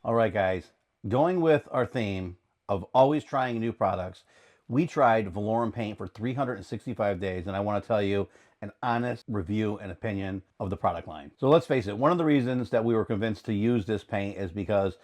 All right, guys, going with our theme of always trying new products, we tried Valorem paint for 365 days, and I want to tell you an honest review and opinion of the product line. So let's face it, one of the reasons that we were convinced to use this paint is because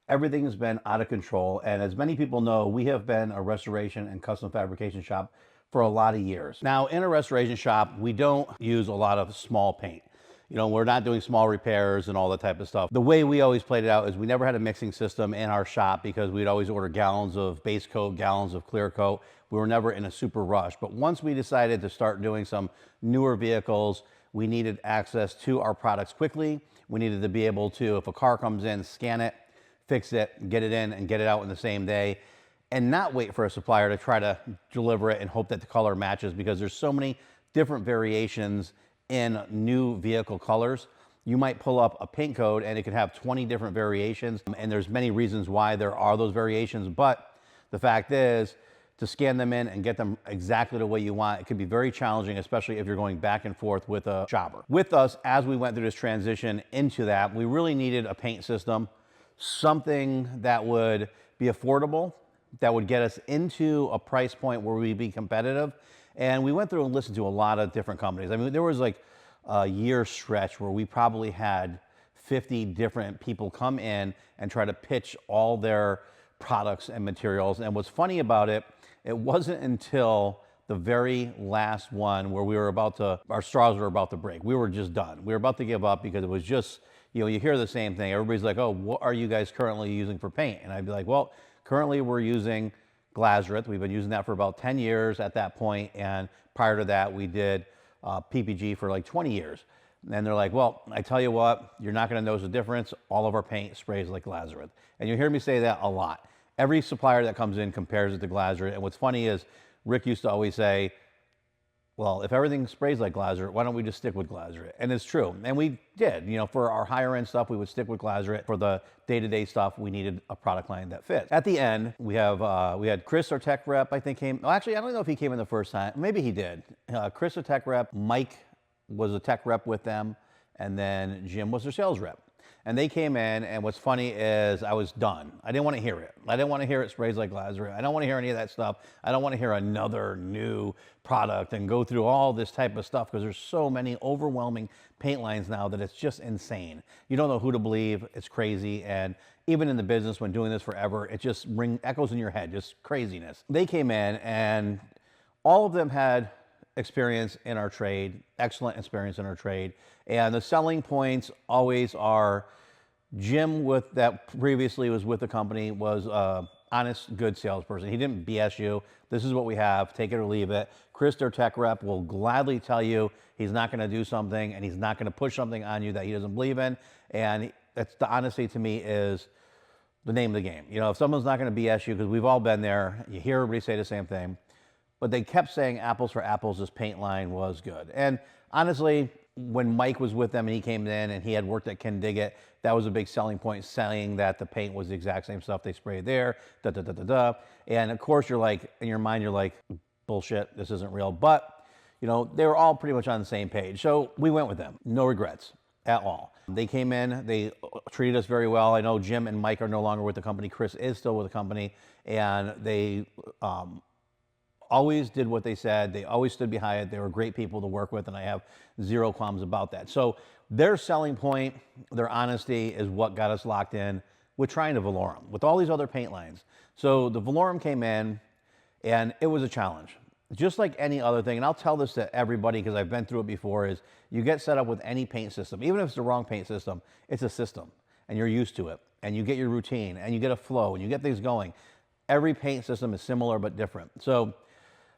everything has been out of control. And as many people know, we have been a restoration and custom fabrication shop for a lot of years. Now, in a restoration shop, we don't use a lot of small paint. You know, we're not doing small repairs and all that type of stuff. The way we always played it out is we never had a mixing system in our shop because we'd always order gallons of base coat, gallons of clear coat. We were never in a super rush. But once we decided to start doing some newer vehicles, we needed access to our products quickly. We needed to be able to, if a car comes in, scan it, fix it, get it in, and get it out in the same day, and not wait for a supplier to try to deliver it and hope that the color matches, because there's so many different variations in new vehicle colors. You might pull up a paint code and it could have 20 different variations, and there's many reasons why there are those variations, but the fact is, to scan them in and get them exactly the way you want, it can be very challenging, especially if you're going back and forth with a shopper. With us, as we went through this transition into that, we really needed a paint system, something that would be affordable, that would get us into a price point where we'd be competitive. And we went through and listened to a lot of different companies. I mean, there was like a year stretch where we probably had 50 different people come in and try to pitch all their products and materials. And what's funny about it, it wasn't until the very last one where we were about to, our straws were about to break. We were just done. We were about to give up because it was just, you know, you hear the same thing. Everybody's like, oh, what are you guys currently using for paint? And I'd be like, well, currently we're using Glazerith. We've been using that for about 10 years at that point, and prior to that we did PPG for like 20 years. And they're like, well, I tell you what, you're not going to notice the difference. All of our paint sprays like Glazerith. And you hear me say that a lot. Every supplier that comes in compares it to Glazerith. And what's funny is Rick used to always say, well, if everything sprays like Glazerith, why don't we just stick with Glazerith? And it's true. And we did. You know, for our higher end stuff, we would stick with Glazerith. For the day-to-day stuff, we needed a product line that fits. At the end, we had Chris, our tech rep, I think came. Well, actually, I don't know if he came in the first time. Maybe he did. Chris, our tech rep. Mike was a tech rep with them. And then Jim was their sales rep. And they came in, and what's funny is I was done. I didn't want to hear it. I didn't want to hear it sprays like Glazerith. I don't want to hear any of that stuff. I don't want to hear another new product and go through all this type of stuff, because there's so many overwhelming paint lines now that it's just insane. You don't know who to believe. It's crazy. And even in the business, when doing this forever, it just echoes in your head, just craziness. They came in, and all of them had experience in our trade, excellent experience in our trade. And the selling points always are, Jim, with that previously was with the company, was a honest, good salesperson. He didn't BS you. This is what we have, take it or leave it. Chris, their tech rep, will gladly tell you he's not going to do something and he's not going to push something on you that he doesn't believe in. And that's, the honesty to me is the name of the game. You know, if someone's not going to BS you, because we've all been there, you hear everybody say the same thing. But they kept saying apples for apples, this paint line was good. And honestly, when Mike was with them and he came in and he had worked at Ken Diggett, that was a big selling point, saying that the paint was the exact same stuff they sprayed there, da da da da da. And of course, you're like, in your mind, you're like, bullshit, this isn't real. But, you know, they were all pretty much on the same page. So we went with them. No regrets at all. They came in, they treated us very well. I know Jim and Mike are no longer with the company. Chris is still with the company, and they always did what they said. They always stood behind it. They were great people to work with, and I have zero qualms about that. So their selling point, their honesty, is what got us locked in with trying the Valorem, with all these other paint lines. So the Valorem came in, and it was a challenge, just like any other thing. And I'll tell this to everybody, because I've been through it before, is you get set up with any paint system, even if it's the wrong paint system, it's a system, and you're used to it, and you get your routine, and you get a flow, and you get things going. Every paint system is similar but different. So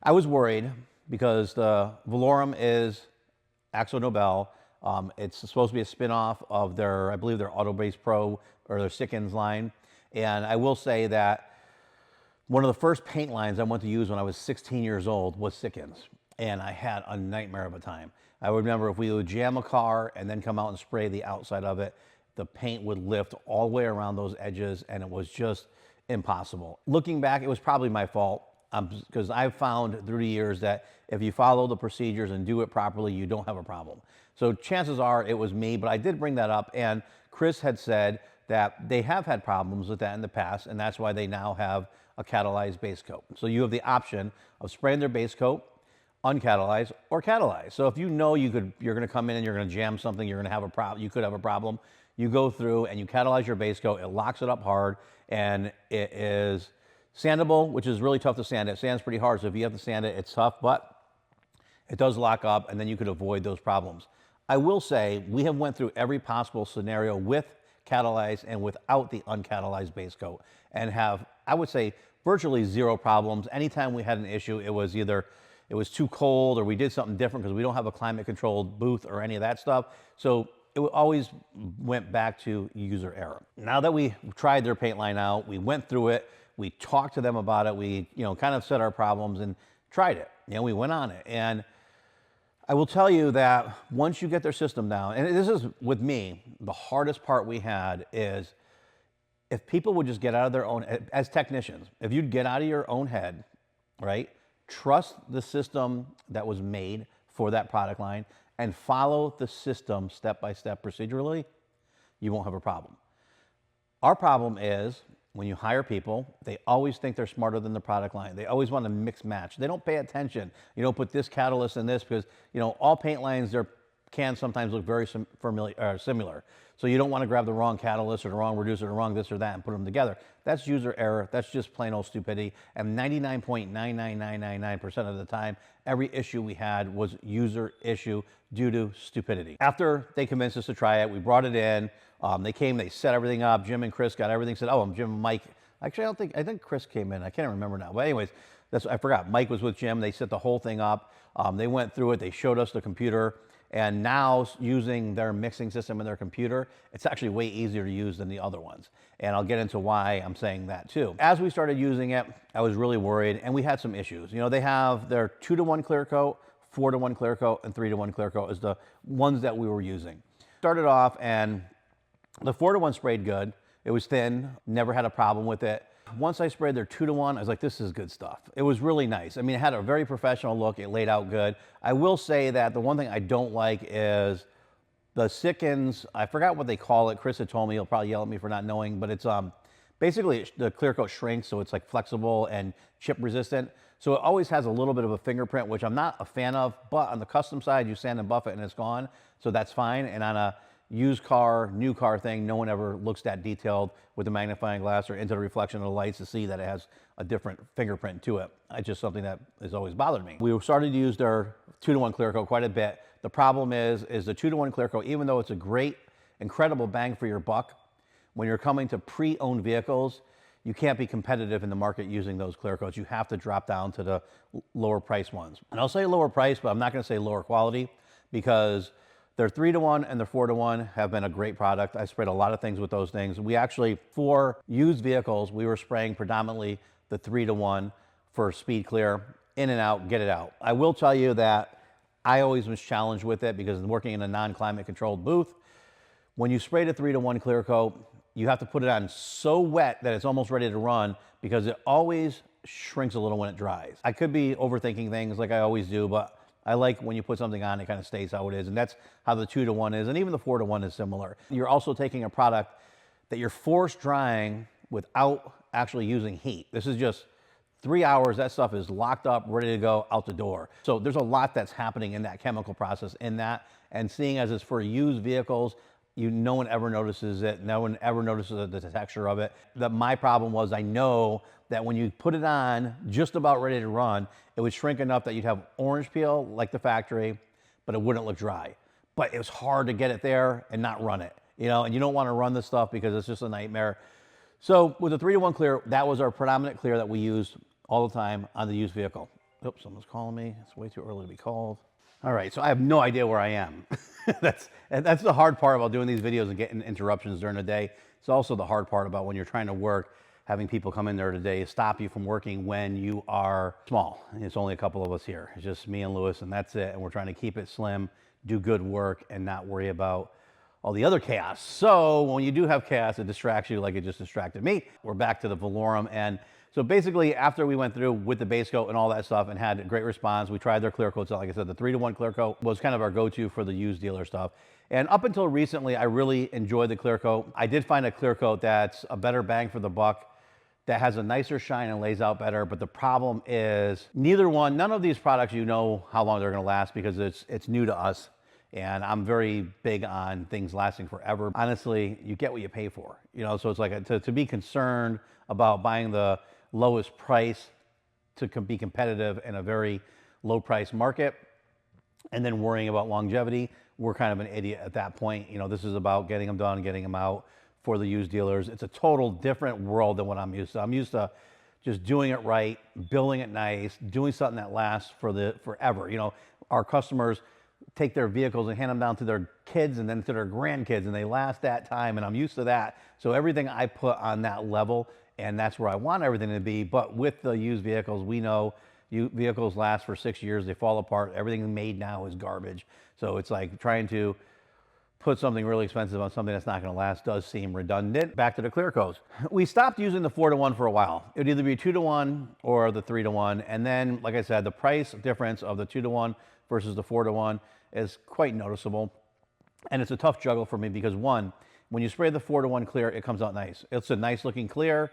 I was worried, because the Valorem is Akzo Nobel. It's supposed to be a spin-off of their, I believe, their Autobase Pro or their Sickens line. And I will say that one of the first paint lines I went to use when I was 16 years old was Sickens. And I had a nightmare of a time. I remember if we would jam a car and then come out and spray the outside of it, the paint would lift all the way around those edges, and it was just impossible. Looking back, it was probably my fault. Because I've found through the years that if you follow the procedures and do it properly, you don't have a problem. So chances are it was me, but I did bring that up. And Chris had said that they have had problems with that in the past, and that's why they now have a catalyzed base coat. So you have the option of spraying their base coat, uncatalyzed or catalyzed. So if you know you're going to come in and you're going to jam something, you're going to have a problem, you could have a problem, you go through and you catalyze your base coat, it locks it up hard, and it is sandable, which is really tough to sand. It sands pretty hard, so if you have to sand it, it's tough, but it does lock up, and then you could avoid those problems. I will say we have went through every possible scenario with catalyzed and without the uncatalyzed base coat, and have, I would say, virtually zero problems. Anytime we had an issue, it was either it was too cold or we did something different, because we don't have a climate controlled booth or any of that stuff. So it always went back to user error. Now that we tried their paint line out, we went through it, we talked to them about it, we kind of said our problems and tried it. We went on it. And I will tell you that once you get their system down, and this is with me, the hardest part we had is if people would just get out of their own, as technicians, if you'd get out of your own head, right? Trust the system that was made for that product line and follow the system step by step procedurally, you won't have a problem. Our problem is when you hire people, they always think they're smarter than the product line. They always want to mix match. They don't pay attention. Put this catalyst in this because, all paint lines can sometimes look very similar. So you don't want to grab the wrong catalyst or the wrong reducer or the wrong this or that and put them together. That's user error. That's just plain old stupidity. And 99.99999% of the time, every issue we had was user issue due to stupidity. After they convinced us to try it, we brought it in. They came, they set everything up. Jim and Chris got everything set. Oh, and Jim and Mike. Actually, I think Chris came in. I can't remember now. But anyways, I forgot. Mike was with Jim. They set the whole thing up. They went through it. They showed us the computer. And now using their mixing system in their computer, it's actually way easier to use than the other ones. And I'll get into why I'm saying that too. As we started using it, I was really worried, and we had some issues. They have their 2-to-1 clear coat, 4-to-1 clear coat, and 3-to-1 clear coat is the ones that we were using. Started off, and the 4-to-1 sprayed good. It was thin, never had a problem with it. Once I sprayed their 2-to-1, I was like, this is good stuff. It was really nice. I mean, it had a very professional look. It laid out good. I will say that the one thing I don't like is the Sikkens. I forgot what they call it. Chris had told me. He'll probably yell at me for not knowing, but it's basically the clear coat shrinks, so it's like flexible and chip resistant. So it always has a little bit of a fingerprint, which I'm not a fan of, but on the custom side, you sand and buff it and it's gone. So that's fine. And on a used car, new car thing, no one ever looks that detailed with a magnifying glass or into the reflection of the lights to see that it has a different fingerprint to it. It's just something that has always bothered me. We started to use their 2-to-1 clear coat quite a bit. The problem is the 2-to-1 clear coat, even though it's a great, incredible bang for your buck, when you're coming to pre-owned vehicles, you can't be competitive in the market using those clear coats. You have to drop down to the lower price ones. And I'll say lower price, but I'm not gonna say lower quality, because their 3-to-1 and their 4-to-1 have been a great product. I sprayed a lot of things with those things. We actually, for used vehicles, we were spraying predominantly the 3-to-1 for speed clear, in and out, get it out. I will tell you that I always was challenged with it because working in a non-climate controlled booth, when you spray the 3-to-1 clear coat, you have to put it on so wet that it's almost ready to run because it always shrinks a little when it dries. I could be overthinking things like I always do, but I like when you put something on, it kind of stays how it is. And that's how the 2-to-1 is. And even the 4-to-1 is similar. You're also taking a product that you're forced drying without actually using heat. This is just 3 hours. That stuff is locked up, ready to go out the door. So there's a lot that's happening in that chemical process in that. And seeing as it's for used vehicles, no one ever notices it. No one ever notices the texture of it. My problem was I know that when you put it on just about ready to run, it would shrink enough that you'd have orange peel like the factory, but it wouldn't look dry. But it was hard to get it there and not run it, and you don't want to run this stuff because it's just a nightmare. So with the 3-to-1 clear, that was our predominant clear that we used all the time on the used vehicle. Oops, someone's calling me. It's way too early to be called. All right, so I have no idea where I am. That's the hard part about doing these videos and getting interruptions during the day. It's also the hard part about when you're trying to work, having people come in there today stop you from working when you are small. It's only a couple of us here. It's just me and Lewis, and that's it. And we're trying to keep it slim, do good work, and not worry about all the other chaos. So when you do have chaos, it distracts you like it just distracted me. We're back to the Valorem. And so basically after we went through with the base coat and all that stuff and had a great response, we tried their clear coats. Like I said, the 3-to-1 clear coat was kind of our go-to for the used dealer stuff. And up until recently, I really enjoyed the clear coat. I did find a clear coat that's a better bang for the buck, that has a nicer shine and lays out better. But the problem is none of these products, you know how long they're gonna last because it's new to us. And I'm very big on things lasting forever. Honestly, you get what you pay for, you know? So it's like to be concerned about buying the lowest price to be competitive in a very low price market and then worrying about longevity, we're kind of an idiot at that point. You know, this is about getting them done, getting them out for the used dealers. It's a total different world than what I'm used to. I'm used to just doing it right, building it nice, doing something that lasts forever. You know, our customers take their vehicles and hand them down to their kids and then to their grandkids, and they last that time, and I'm used to that. So everything I put on that level, and that's where I want everything to be. But with the used vehicles, we know vehicles last for 6 years, they fall apart. Everything made now is garbage. So it's like trying to put something really expensive on something that's not going to last does seem redundant. Back to the clear coats. We stopped using the 4-to-1 for a while. It would either be 2-to-1 or the 3-to-1. And then, like I said, the price difference of the 2-to-1 versus the 4-to-1 is quite noticeable. And it's a tough juggle for me because one, when you spray the 4-to-1 clear, it comes out nice. It's a nice looking clear,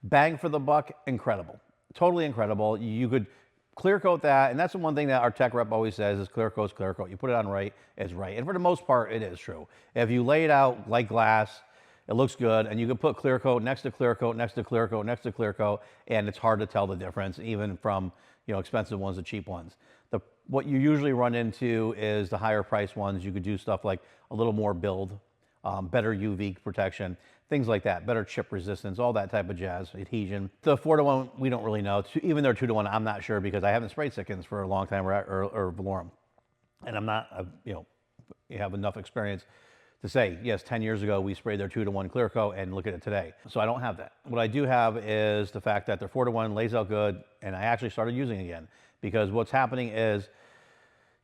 bang for the buck, incredible. Totally incredible. You could clear coat that, and that's the one thing that our tech rep always says is clear coat's clear coat. You put it on right, it's right. And for the most part, it is true. If you lay it out like glass, it looks good, and you can put clear coat next to clear coat, next to clear coat, next to clear coat, and it's hard to tell the difference, even from, you know, expensive ones to cheap ones. What you usually run into is the higher price ones. You could do stuff like a little more build, better UV protection, things like that, better chip resistance, all that type of jazz, adhesion. The 4-to-1, we don't really know. Even their 2-to-1, I'm not sure because I haven't sprayed Sikkens for a long time or Valorem. And I'm not, you know, you have enough experience to say, yes, 10 years ago, we sprayed their 2-to-1 clear coat and look at it today. So I don't have that. What I do have is the fact that their 4-to-1 lays out good, and I actually started using it again because what's happening is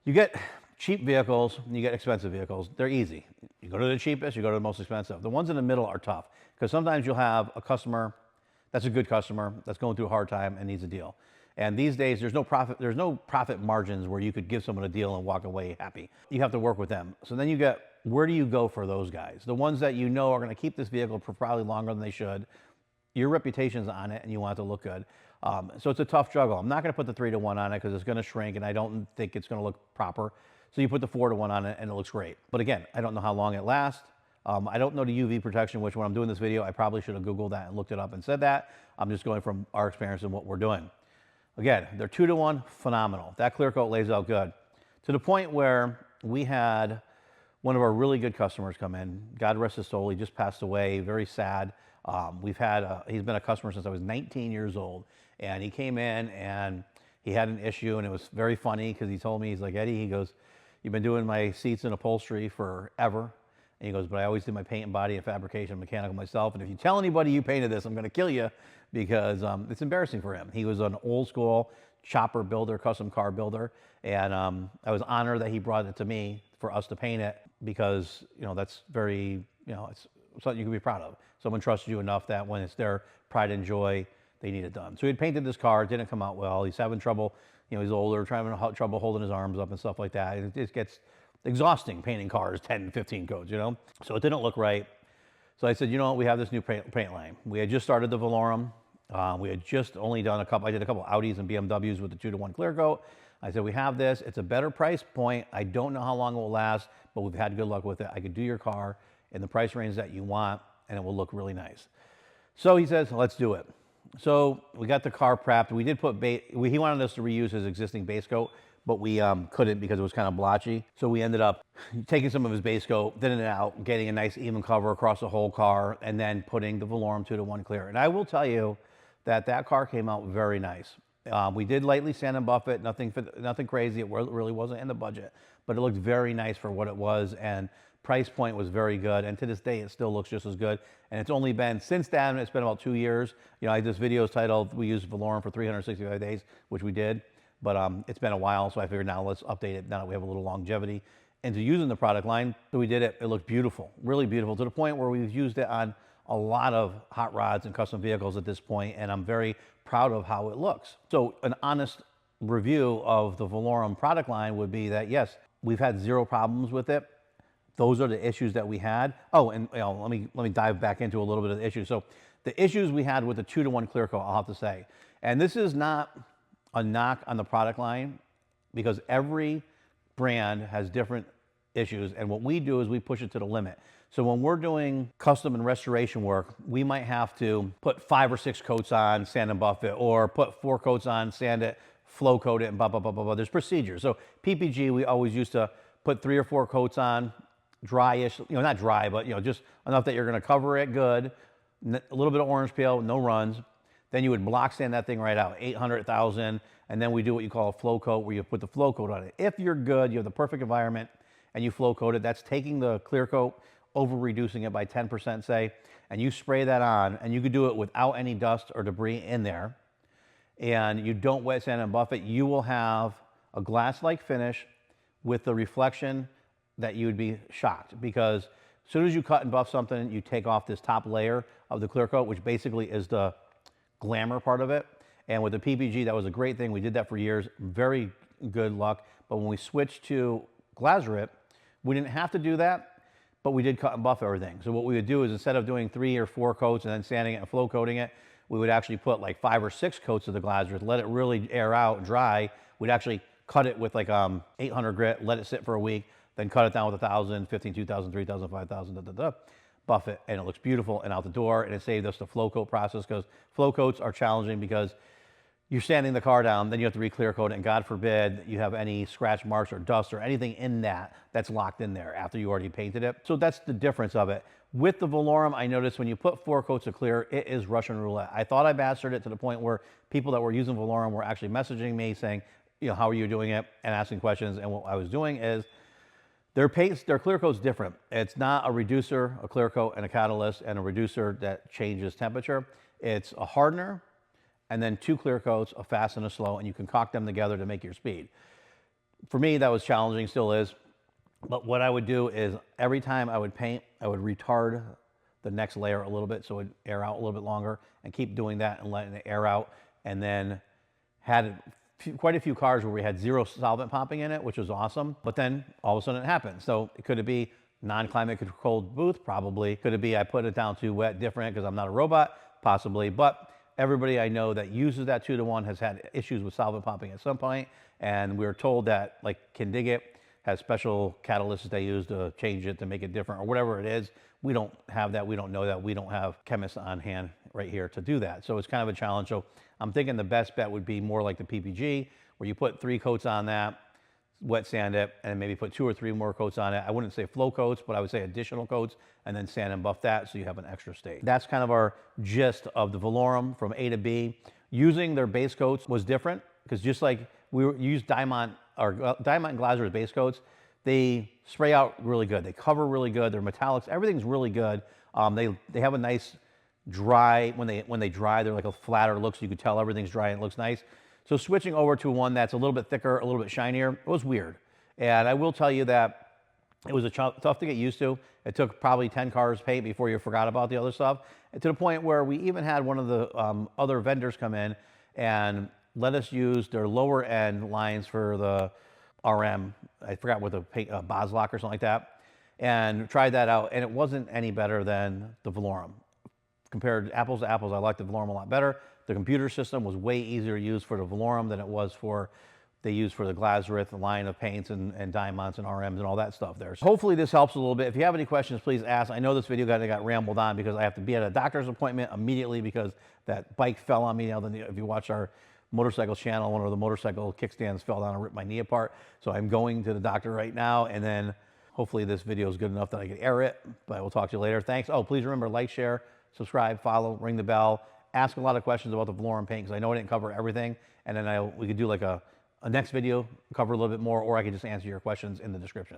you get cheap vehicles and you get expensive vehicles. They're easy. You go to the cheapest, you go to the most expensive. The ones in the middle are tough because sometimes you'll have a customer that's a good customer that's going through a hard time and needs a deal. And these days, there's no profit margins where you could give someone a deal and walk away happy. You have to work with them. So then you get, where do you go for those guys? The ones that you know are going to keep this vehicle for probably longer than they should. Your reputation's on it and you want it to look good. So it's a tough juggle. I'm not going to put the 3-to-1 on it because it's going to shrink and I don't think it's going to look proper. So you put the 4-to-1 on it and it looks great. But again, I don't know how long it lasts. I don't know the UV protection, which when I'm doing this video, I probably should have Googled that and looked it up and said that. I'm just going from our experience and what we're doing. Again, they're 2-to-1, phenomenal. That clear coat lays out good. To the point where we had one of our really good customers come in. God rest his soul, he just passed away, very sad. He's been a customer since I was 19 years old. And he came in and he had an issue and it was very funny because he told me, he's like, Eddie, he goes, you've been doing my seats and upholstery forever. And he goes, but I always did my paint and body and fabrication and mechanical myself. And if you tell anybody you painted this, I'm going to kill you because it's embarrassing for him. He was an old school chopper builder, custom car builder. And I was honored that he brought it to me for us to paint it because, you know, that's very, you know, it's something you can be proud of. Someone trusts you enough that when it's their pride and joy, they need it done. So he had painted this car, it didn't come out well. He's having trouble, you know, he's older, having trouble holding his arms up and stuff like that. It gets exhausting painting cars 10, 15 coats, you know? So it didn't look right. So I said, you know what, we have this new paint line. We had just started the Valorem. We had just only done I did a couple Audis and BMWs with the 2-to-1 clear coat. I said, we have this, it's a better price point. I don't know how long it will last, but we've had good luck with it. I could do your car in the price range that you want, and it will look really nice. So he says, let's do it. So we got the car prepped. We did put he wanted us to reuse his existing base coat, but we couldn't because it was kind of blotchy. So we ended up taking some of his base coat, thinning it out, getting a nice even cover across the whole car, and then putting the Valorem 2-to-1 clear. And I will tell you that that car came out very nice. We did lightly sand and buff it, nothing crazy. It really wasn't in the budget, but it looked very nice for what it was, and price point was very good. And to this day, it still looks just as good. And it's only been, since then, it's been about 2 years. You know, this video is titled, we used Valorem for 365 days, which we did, but it's been a while, so I figured now let's update it now that we have a little longevity into using the product line. So we did it. It looked beautiful, really beautiful, to the point where we've used it on a lot of hot rods and custom vehicles at this point, and I'm very proud of how it looks. So an honest review of the Valorem product line would be that, yes, we've had zero problems with it. Those are the issues that we had. Oh, and let me dive back into a little bit of the issues. So the issues we had with the 2-to-1 clear coat, I'll have to say, and this is not a knock on the product line, because every brand has different issues, and what we do is we push it to the limit. So when we're doing custom and restoration work, we might have to put 5 or 6 coats on, sand and buff it, or put 4 coats on, sand it, flow coat it, and blah, blah, blah, blah, blah. There's procedures. So PPG, we always used to put 3 or 4 coats on, dryish, not dry, but just enough that you're gonna cover it good, a little bit of orange peel, no runs. Then you would block sand that thing right out, 800,000, and then we do what you call a flow coat, where you put the flow coat on it. If you're good, you have the perfect environment, and you flow coat it, that's taking the clear coat, over reducing it by 10%, say, and you spray that on, and you could do it without any dust or debris in there, and you don't wet sand and buff it, you will have a glass-like finish with the reflection that you would be shocked, because as soon as you cut and buff something, you take off this top layer of the clear coat, which basically is the glamour part of it. And with the PPG, that was a great thing. We did that for years, very good luck. But when we switched to Glazerite, we didn't have to do that, but we did cut and buff everything. So what we would do is, instead of doing 3 or 4 coats and then sanding it and flow coating it, we would actually put like 5 or 6 coats of the Glazerite, let it really air out and dry. We'd actually cut it with like 800 grit, let it sit for a week, then cut it down with 1,000, 15, 2,000, 3,000, 5,000, buff it, and it looks beautiful and out the door. And it saved us the flow coat process, because flow coats are challenging, because you're sanding the car down, then you have to re-clear coat it, and God forbid you have any scratch marks or dust or anything in that's locked in there after you already painted it. So that's the difference of it. With the Valorem, I noticed when you put 4 coats of clear, it is Russian roulette. I thought I mastered it to the point where people that were using Valorem were actually messaging me saying, how are you doing it, and asking questions. And what I was doing is, their clear coat's different. It's not a reducer, a clear coat, and a catalyst, and a reducer that changes temperature. It's a hardener, and then 2 clear coats, a fast and a slow, and you concoct them together to make your speed. For me, that was challenging, still is. But what I would do is, every time I would paint, I would retard the next layer a little bit so it would air out a little bit longer, and keep doing that and letting it air out. And then had quite a few cars where we had 0 solvent popping in it, which was awesome. But then all of a sudden it happened. So could it be non-climate controlled booth? Probably. Could it be I put it down too wet, different, because I'm not a robot? Possibly. But everybody I know that uses that 2-to-1 has had issues with solvent popping at some point, and we were told that, like, Kindig has special catalysts they use to change it, to make it different, or whatever it is. We don't have that. We don't know that. We don't have chemists on hand right here to do that. So it's kind of a challenge. So I'm thinking the best bet would be more like the PPG, where you put 3 coats on that, wet sand it, and maybe put 2 or 3 more coats on it. I wouldn't say flow coats, but I would say additional coats, and then sand and buff that so you have an extra stage. That's kind of our gist of the Valorem from A to B. Using their base coats was different, because just like we used Diamond and Glazerite base coats, they spray out really good. They cover really good. They're metallics. Everything's really good. They have a nice dry, when they dry, they're like a flatter look, so you could tell everything's dry and it looks nice. So switching over to one that's a little bit thicker, a little bit shinier, it was weird. And I will tell you that it was tough to get used to. It took probably 10 cars paint before you forgot about the other stuff. And to the point where we even had one of the other vendors come in and let us use their lower end lines for the Orum. I forgot what the paint, Boslock or something like that. And tried that out, and it wasn't any better than the Valorem. Compared apples to apples, I liked the Valorem a lot better. The computer system was way easier to use for the Valorem than it was for they used for the Glazerite, the line of paints and diamonds and RMs and all that stuff there. So hopefully this helps a little bit. If you have any questions, please ask. I know this video got rambled on because I have to be at a doctor's appointment immediately because that bike fell on me. If you watch our motorcycle channel, one of the motorcycle kickstands fell down and ripped my knee apart. So I'm going to the doctor right now, and then hopefully this video is good enough that I can air it, but I will talk to you later. Thanks. Oh, please remember, like, share, subscribe, follow, ring the bell, ask a lot of questions about the Valorem paint, because I know I didn't cover everything, and then we could do like a next video, cover a little bit more, or I could just answer your questions in the description.